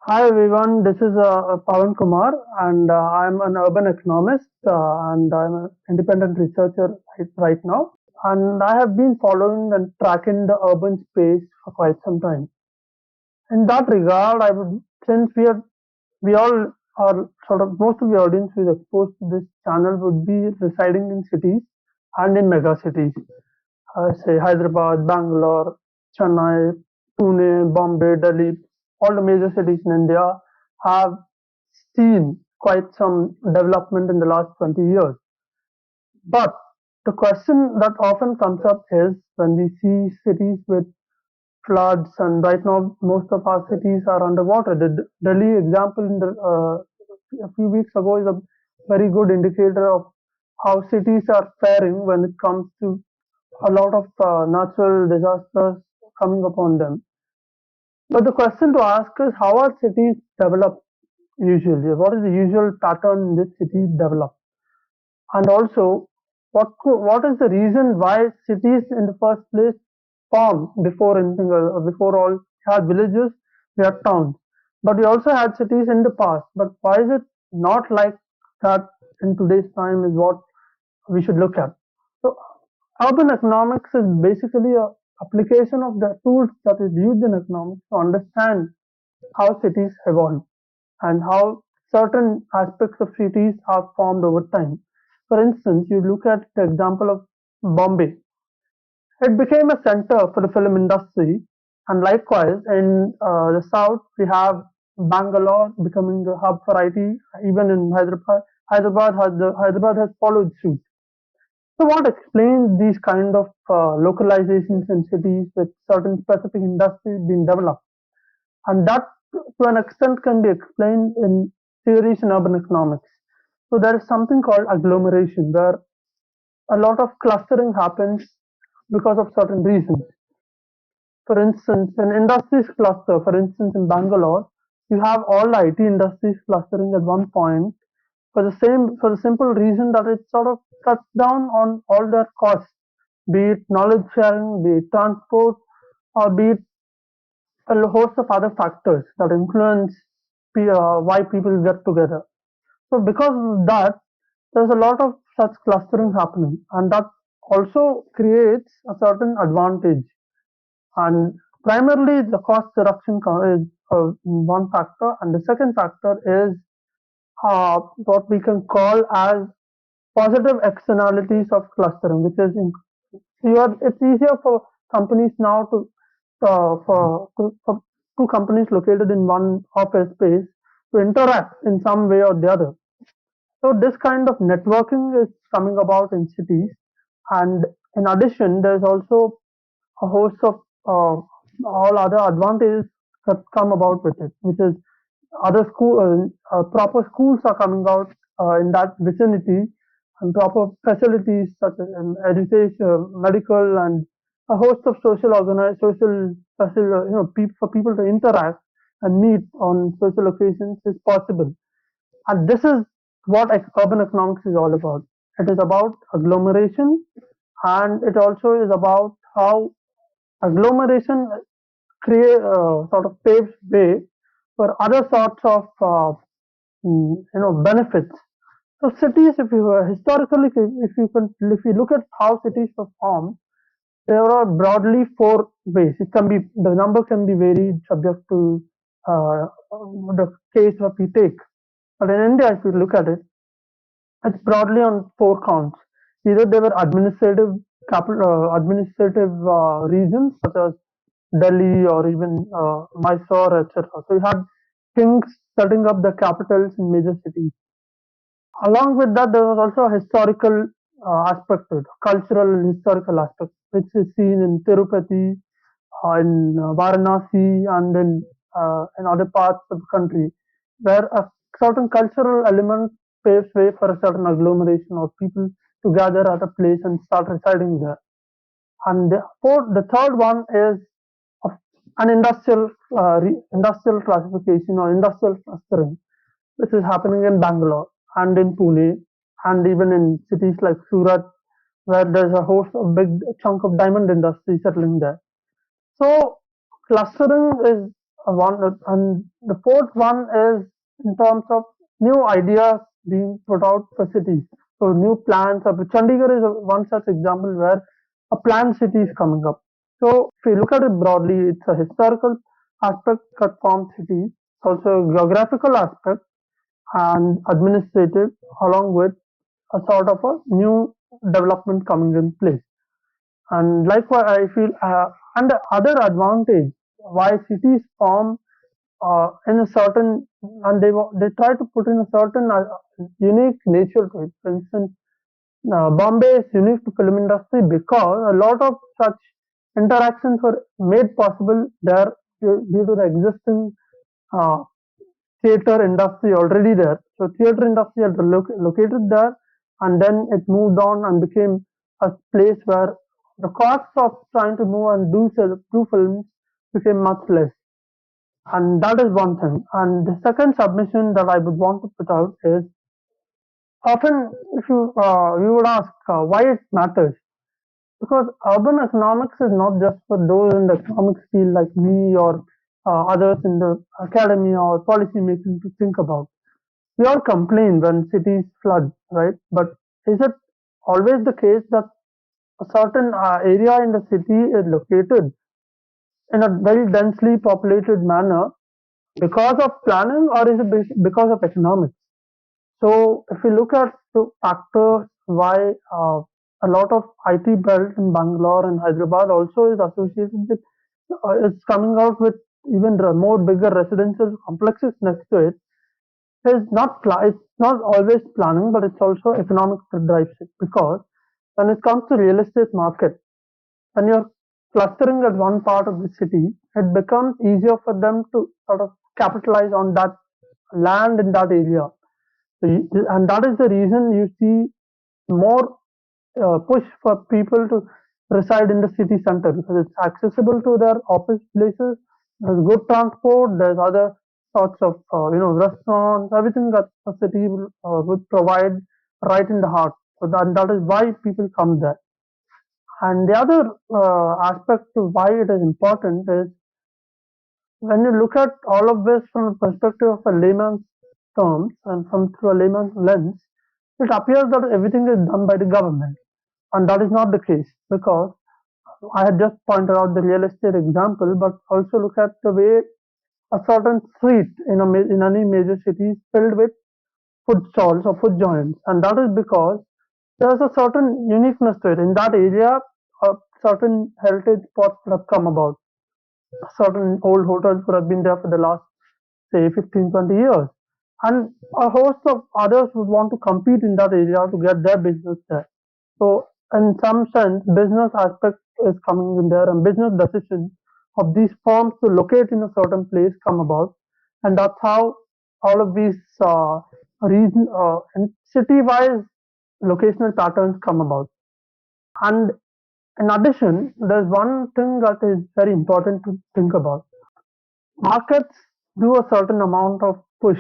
Hi everyone, this is Pavan Kumar, and I'm an urban economist, and I'm an independent researcher right now. And I have been following and tracking the urban space for quite some time. In that regard, since we all are sort of most of the audience who is exposed to this channel would be residing in cities and in mega cities, say Hyderabad, Bangalore, Chennai, Pune, Bombay, Delhi, all the major cities in India have seen quite some development in the last 20 years. But the question that often comes up is when we see cities with floods, and right now most of our cities are underwater. The Delhi example a few weeks ago is a very good indicator of how cities are faring when it comes to a lot of natural disasters coming upon them. But the question to ask is how are cities developed usually? What is the usual pattern in which cities develop? And also, what is the reason why cities in the first place formed before anything, before all we had villages, we had towns, but we also had cities in the past. But why is it not like that in today's time? Is what we should look at. So, urban economics is basically a application of the tools that is used in economics to understand how cities evolve and how certain aspects of cities are formed over time. For instance, you look at the example of Bombay. It became a center for the film industry, and likewise in the south we have Bangalore becoming a hub for IT. Even in Hyderabad, Hyderabad has followed suit. So what explains these kind of localizations in cities with certain specific industries being developed? And that to an extent can be explained in theories in urban economics. So there is something called agglomeration where a lot of clustering happens because of certain reasons. For instance, an industries cluster, for instance in Bangalore, you have all the IT industries clustering at one point for the simple reason that it sort of cuts down on all their costs, be it knowledge sharing, be it transport, or be it a host of other factors that influence why people get together. So because of that, there's a lot of such clustering happening, and that also creates a certain advantage. And primarily, the cost reduction is one factor, and the second factor is what we can call as positive externalities of clustering, which is it's easier for companies now for two companies located in one office space to interact in some way or the other. So this kind of networking is coming about in cities, and in addition, there's also a host of all other advantages that come about with it, which is proper schools are coming out in that vicinity, and proper facilities such as education, medical, and a host of for people to interact and meet on social occasions is possible. And this is what urban economics is all about. It is about agglomeration, and it also is about how agglomeration sort of paves way for other sorts of benefits. So cities, if you historically, if you look at how cities were formed, there are broadly four ways. It can be the number can be varied subject to the case that we take. But in India, if you look at it, it's broadly on four counts. Either they were administrative regions such as Delhi or even Mysore, etc. So you had kings setting up the capitals in major cities. Along with that, there was also a historical aspect to it, cultural and historical aspect, which is seen in Tirupati, in Varanasi, and in other parts of the country, where a certain cultural element paves way for a certain agglomeration of people to gather at a place and start residing there. And the third one is an industrial classification or industrial clustering, which is happening in Bangalore and in Pune and even in cities like Surat, where there's a host of big chunk of diamond industry settling there. So clustering is one, and the fourth one is in terms of new ideas being put out for cities. So new plans. Chandigarh is one such example where a planned city is coming up. So if you look at it broadly, it's a historical aspect that forms cities, also a geographical aspect and administrative, along with a sort of a new development coming in place. And likewise, I feel, and the other advantage why cities form in a certain, and they try to put in a certain unique nature to it. For instance, Bombay is unique to film industry because a lot of such interactions were made possible there due to the existing uh, theater industry already there. So theater industry had located there, and then it moved on and became a place where the costs of trying to move and do films became much less. And that is one thing. And the second submission that I would want to put out is often if you would ask why it matters, because urban economics is not just for those in the economics field like me or others in the academy or policy making to think about. We all complain when cities flood, right? But is it always the case that a certain area in the city is located in a very densely populated manner because of planning, or is it because of economics? So if you look at the factors why a lot of IT belt in Bangalore and Hyderabad also is associated with, it's coming out with even more bigger residential complexes next to it, it's not always planning, but it's also economics that drives it. Because when it comes to real estate market, when you're clustering at one part of the city, it becomes easier for them to sort of capitalize on that land in that area. So and that is the reason you see more push for people to reside in the city center, because it's accessible to their office places. There's good transport. There's other sorts of restaurants, everything that a city would provide right in the heart. So that is why people come there. And the other aspect to why it is important is when you look at all of this from the perspective of a layman's terms and from through a layman's lens, it appears that everything is done by the government. And that is not the case, because I had just pointed out the real estate example, but also look at the way a certain street in any major city is filled with food stalls or food joints, and that is because there's a certain uniqueness to it. In that area, a certain heritage spots have come about. Certain old hotels would have been there for the last, say, 15, 20 years. And a host of others would want to compete in that area to get their business there. So, in some sense, business aspect is coming in there, and business decisions of these firms to locate in a certain place come about, and that's how all of these region and city-wise locational patterns come about. And in addition, there's one thing that is very important to think about. Markets do a certain amount of push.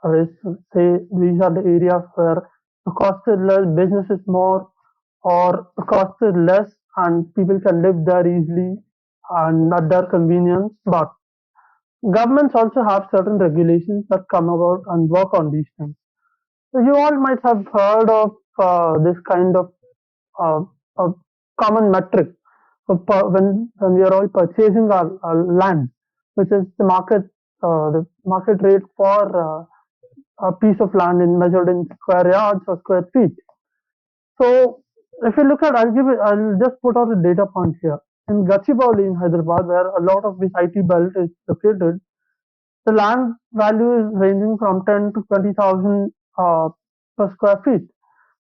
Say these are the areas where the cost is less, business is more, or the cost is less and people can live there easily and at their convenience. But governments also have certain regulations that come about and work on these things. So you all might have heard of this kind of uh, a common metric. So when we are all purchasing our land, which is the market rate for a piece of land in measured in square yards or square feet. So if you look at, I'll just put out a data point here. In Gachibowli in Hyderabad, where a lot of this IT belt is located, the land value is ranging from 10 to 20,000 per square feet.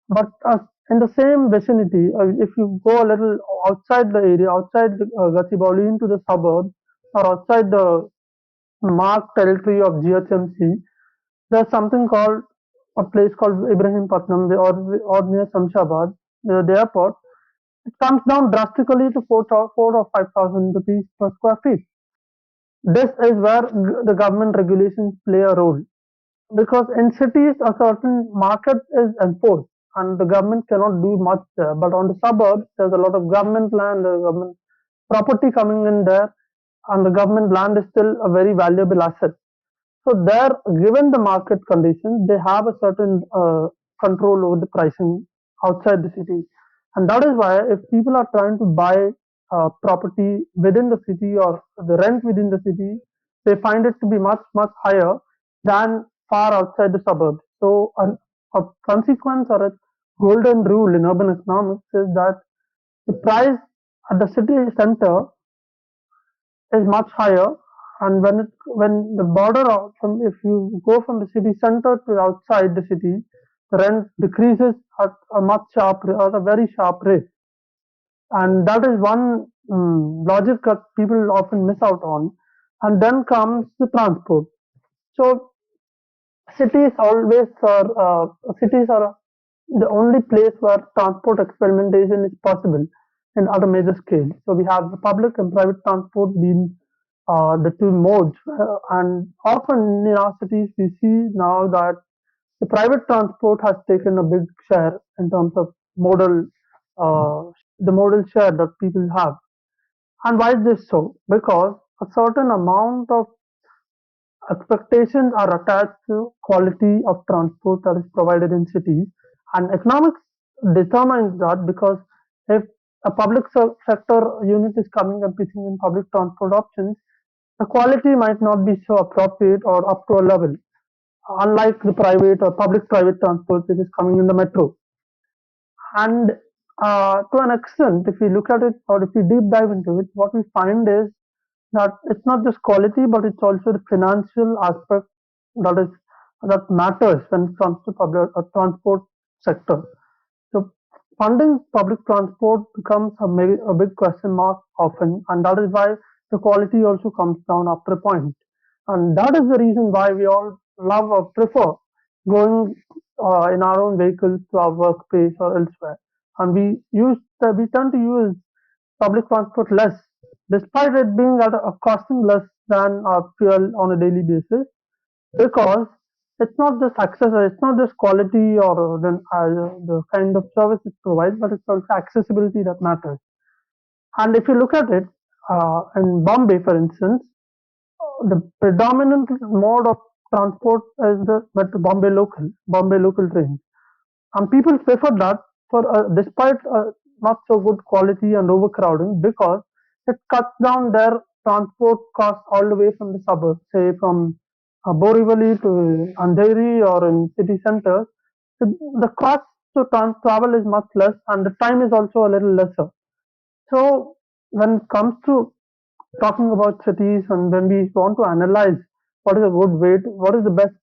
But in the same vicinity, if you go a little outside the area, outside Gachibowli into the suburbs or outside the marked territory of GHMC, there's something called a place called Ibrahim Patnam or near Samshabad, near the airport. It comes down drastically to 4 or 5,000 rupees per square feet. This is where the government regulations play a role, because in cities a certain market is enforced and the government cannot do much there. But on the suburbs, there's a lot of government land, there's government property coming in there, and the government land is still a very valuable asset. So there, given the market conditions, they have a certain control over the pricing outside the city, and that is why if people are trying to buy property within the city or the rent within the city, they find it to be much higher than far outside the suburbs. So a consequence or a golden rule in urban economics is that the price at the city center is much higher, and when the border from if you go from the city center to outside the city, the rent decreases at a at a very sharp rate, and that is one logic that people often miss out on. And then comes the transport. So cities are the only place where transport experimentation is possible in at a major scale. So we have the public and private transport being the two modes, and often in our cities we see now that the private transport has taken a big share in terms of the modal share that people have. And why is this so? Because a certain amount of expectations are attached to quality of transport that is provided in cities, and economics determines that because if a public sector unit is coming and pitching in public transport options, the quality might not be so appropriate or up to a level, unlike the private or public-private transport which is coming in the metro. And to an extent, if we look at it or if we deep dive into it, what we find is that it's not just quality, but it's also the financial aspect that is that matters when it comes to public transport sector. So funding public transport becomes a big question mark often, and that is why the quality also comes down after a point. And that is the reason why we all love or prefer going in our own vehicles to our workplace or elsewhere. And we tend to use public transport less, despite it being at a costing less than fuel on a daily basis, because it's not just quality or the kind of service it provides, but it's also accessibility that matters. And if you look at it, in Bombay, for instance, the predominant mode of transport is the Bombay local trains, and people prefer that for despite not so good quality and overcrowding, because it cuts down their transport costs all the way from the suburbs, say from Borivali to Andheri or in city centers. The cost to travel is much less, and the time is also a little lesser. So when it comes to talking about cities, and when we want to analyze what is a good way, what is the best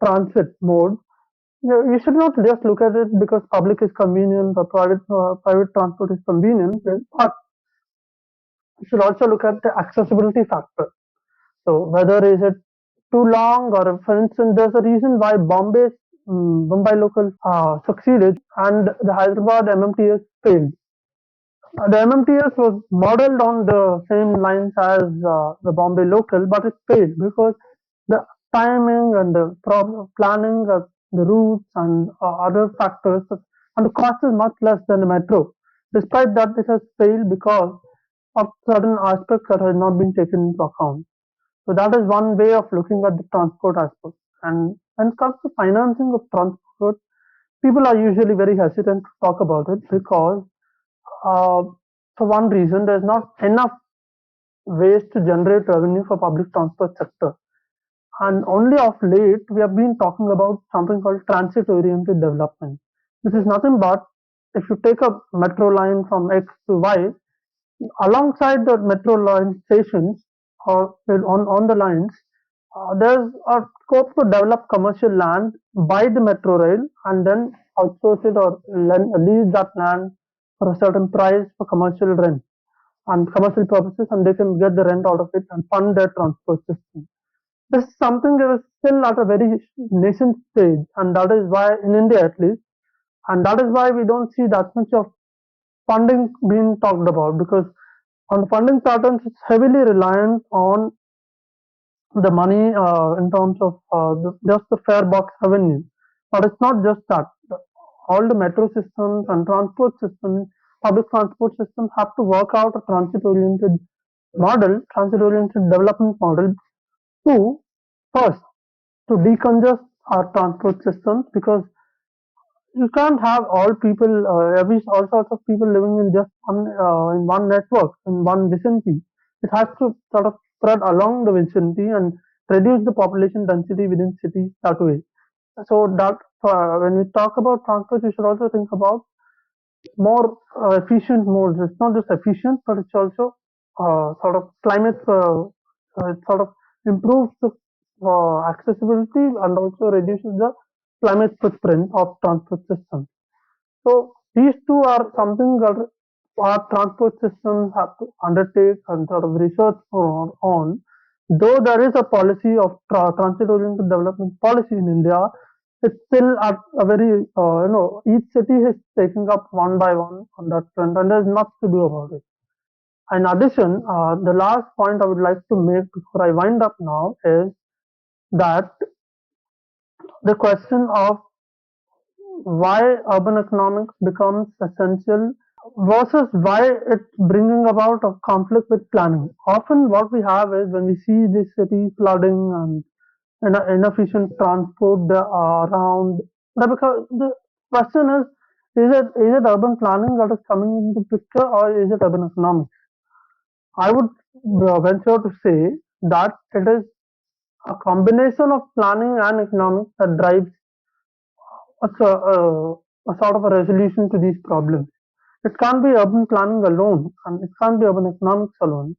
transit mode, you should not just look at it because public is convenient or private transport is convenient, but you should also look at the accessibility factor. So whether is it too long, or for instance, there's a reason why Mumbai local succeeded and the Hyderabad MMTS failed. The MMTS was modeled on the same lines as the Bombay local, but it failed because the timing and the planning of the routes and other factors, and the cost is much less than the metro. Despite that, it has failed because of certain aspects that have not been taken into account. So that is one way of looking at the transport aspect. And when it comes to financing of transport, people are usually very hesitant to talk about it because, uh, for one reason, there's not enough ways to generate revenue for public transport sector. And only of late, we have been talking about something called transit-oriented development. This is nothing but if you take a metro line from X to Y, alongside the metro line stations or on the lines, there's a scope to develop commercial land by the metro rail and then outsource it or lease that land for a certain price for commercial rent and commercial purposes, and they can get the rent out of it and fund their transport system. This is something that is still at a very nascent stage, and that is why in India at least, and that is why we don't see that much of funding being talked about, because on the funding patterns it's heavily reliant on the money in terms of just the fare box revenue. But it's not just that. All the metro systems and transport systems, public transport systems have to work out a transit oriented model, transit-oriented development model, to first to decongest our transport systems, because you can't have all people, all sorts of people living in just in one network, in one vicinity. It has to sort of spread along the vicinity and reduce the population density within cities that way. So that when we talk about transport, we should also think about more efficient modes. It's not just efficient, but it's also sort of climate. It sort of improves the accessibility and also reduces the climate footprint of transport systems. So these two are something that our transport systems have to undertake and sort of research on. Though there is a policy of transit-oriented development policy in India, it's still at a very each city is taking up one by one on that front, and there's much to do about it. In addition, the last point I would like to make before I wind up now is that the question of why urban economics becomes essential versus why it's bringing about a conflict with planning. Often, what we have is when we see these cities flooding and inefficient transport around, the question is it urban planning that is coming into picture, or is it urban economics? I would venture to say that it is a combination of planning and economics that drives a sort of a resolution to these problems. It can't be urban planning alone, and it can't be urban economics alone,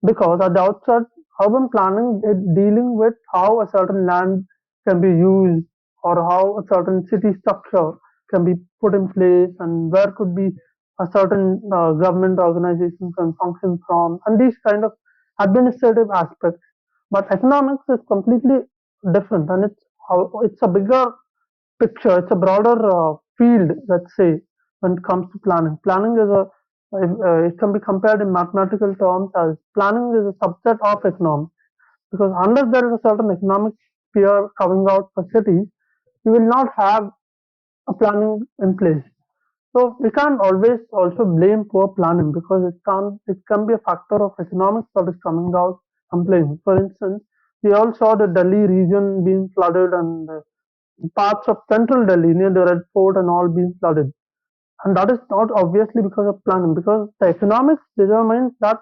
because at the outset, urban planning is dealing with how a certain land can be used, or how a certain city structure can be put in place, and where could be a certain government organization can function from, and these kind of administrative aspects. But economics is completely different, and it's a bigger picture. It's a broader field, let's say, when it comes to planning. Planning is it can be compared in mathematical terms as planning is a subset of economics, because unless there is a certain economic sphere coming out for cities, you will not have a planning in place. So we can't always also blame poor planning, because it can be a factor of economics that is coming out and playing. For instance, we all saw the Delhi region being flooded, and parts of central Delhi near the Red Fort and all being flooded. And that is not obviously because of planning, because the economics determines that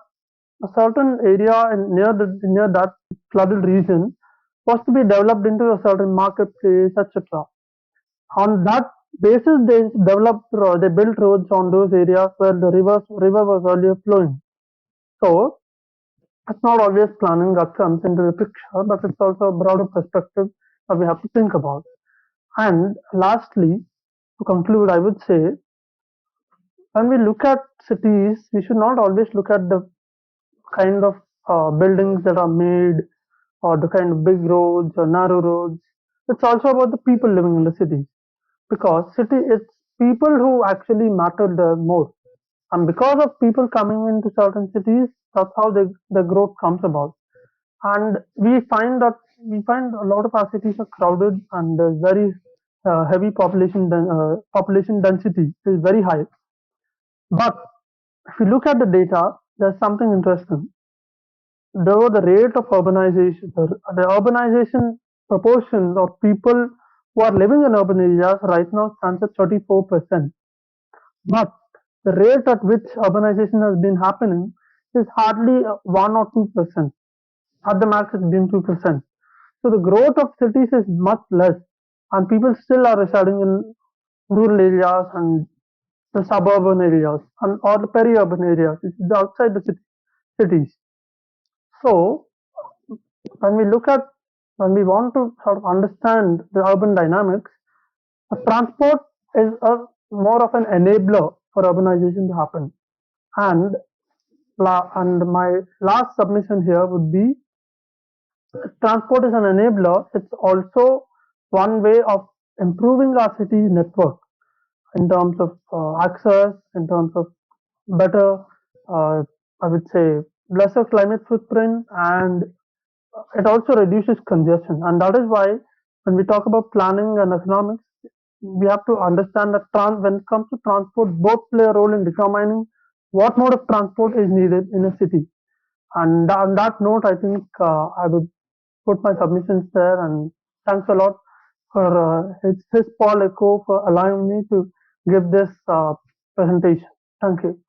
a certain area near that flooded region was to be developed into a certain marketplace, etc. On that basis, they built roads on those areas where the river was earlier flowing. So it's not always planning that comes into the picture, but it's also a broader perspective that we have to think about. And lastly, to conclude, I would say when we look at cities, we should not always look at the kind of buildings that are made, or the kind of big roads or narrow roads. It's also about the people living in the cities, because it's people who actually matter the most. And because of people coming into certain cities, that's how the growth comes about. And we find a lot of our cities are crowded, and there's very heavy population density is very high. But if you look at the data, there's something interesting. Though the rate of urbanization, the urbanization proportion of people who are living in urban areas right now stands at 34%. But the rate at which urbanization has been happening is hardly 1 or 2%. At the max, it's been 2%. So the growth of cities is much less, and people still are residing in rural areas and the suburban areas, and or the peri-urban areas, which is outside the cities. So when we look at when we want to sort of understand the urban dynamics, transport is more of an enabler for urbanization to happen. And and my last submission here would be, transport is an enabler. It's also one way of improving our city network in terms of access, in terms of better, I would say, lesser climate footprint, and it also reduces congestion. And that is why when we talk about planning and economics, we have to understand that when it comes to transport, both play a role in determining what mode of transport is needed in a city. And on that note, I think I would put my submissions there. And thanks a lot for it's his Paul Echo for allowing me to give this presentation. Thank you.